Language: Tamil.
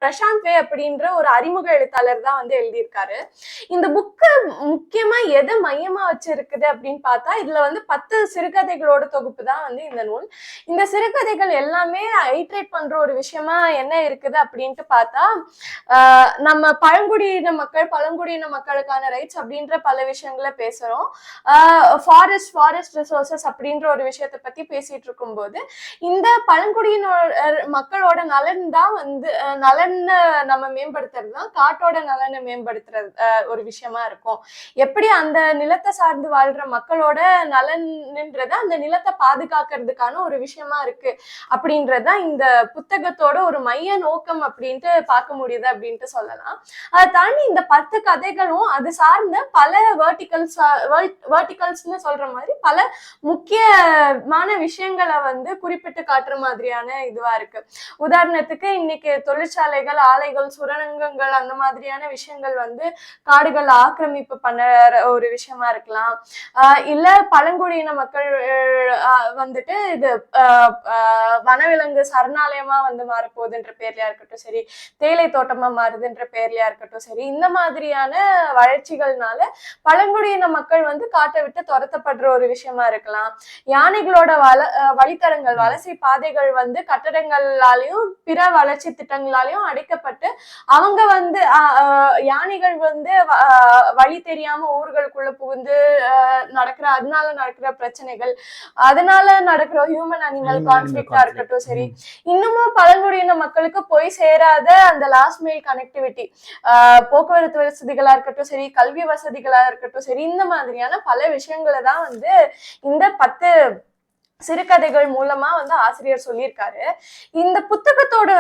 பிரசாந்த் வே அப்படின்ற ஒரு அறிமுக எழுத்தாளர் தான் வந்து எழுதியிருக்காரு. இந்த புக்கு முக்கியமா எதை மையமா வச்சிருக்குது அப்படின்னு பார்த்தா, இதுல வந்து 10 சிறுகதைகளோட தொகுப்பு தான் வந்து இந்த நூல். இந்த சிறுகதைகள் எல்லாமே ஐட்ரேட் பண்ற ஒரு விஷயமா என்ன இருக்குது அப்படின்ட்டு பார்த்தா, நம்ம பழங்குடியின மக்களுக்கான ரைட்ஸ் அப்படின்ற பல விஷயங்களை பேசுறோம். ஃபாரஸ்ட் ரிசோர்சஸ் அப்படின்ற ஒரு விஷயத்தை பத்தி பேசிட்டு இருக்கும்போது, இந்த பழங்குடியின மக்களோட நலன் தான் வந்து நலனை நம்ம மேம்படுத்துறது தான் காட்டோட நலனை மேம்படுத்துறது ஒரு விஷயமா இருக்கும். எப்படி அந்த நிலத்தை சார்ந்து வாழ்ற மக்களோட நலன்ன்றத அந்த நிலத்தை பாதுகாக்கிறதுக்கான ஒரு விஷயமா இருக்கு அப்படின்றதுதான் இந்த புத்தகத்தோட ஒரு மைய நோக்கம் அப்படின்ட்டு பார்க்க முடியுது அப்படின்ட்டு சொல்லலாம். அதை தாண்டி இந்த 10 கதைகளும் அது சார்ந்த பல வேர்டிகல்ஸ்னு சொல்ற மாதிரி பல முக்கியமான விஷயங்களை வந்து குறிப்பிட்டு காட்டுற மாதிரியான இதுவா இருக்கு. உதாரணத்துக்கு இன்னைக்கு தொழிற்சாலைகள், ஆலைகள், சுரங்கங்கள் அந்த மாதிரியான விஷயங்கள் வந்து காடுகள் ஆக்கிரமிப்பு பண்ண ஒரு விஷயமா இருக்கலாம். இல்ல பழங்குடியின மக்கள் வந்துட்டு இது வனவிலங்கு சரணாலயமா வந்து மாறப்போகுதுன்ற பேர்லயா இருக்கட்டும் சரி, தேயிலை தோட்டமா மாறுதுன்ற பேர்லயா இருக்கட்டும் சரி, இந்த மாதிரியான வளர்ச்சிகள்னால பழங்குடியின மக்கள் வந்து காட்டை விட்டு துரத்தப்படுற ஒரு விஷயமா இருக்கலாம். யானைகளோட வழித்தடங்கள், வலசை பாதைகள் வந்து கட்டடங்களாலையும் பிற வளர்ச்சி திட்டங்களாலையும் அடைக்கப்பட்டு அவங்க வந்து யானைகள் வந்து வழி தெரியாம ஊர்களுக்குள்ள புகுந்து அதனால நடக்கிற பிரச்சனைகள், அதனால நடக்கிற ஹியூமன் அனிமல் கான்ஃபிளிக்டா இருக்கட்டும் சரி, இன்னமும் பழங்குடியின மக்களுக்கு போய் சேராத அந்த லாஸ்ட் மைல் கனெக்டிவிட்டி, போக்குவரத்து வசதிகளா இருக்கட்டும் சரி, கல்வி வசதிகளா இருக்கட்டும் சரி, இந்த மாதிரியான பல விஷயங்களை தான் வந்து இந்த 10 சிறுகதைகள் மூலமா வந்து ஆசிரியர் சொல்லியிருக்காரு. இந்த புத்தகத்தோட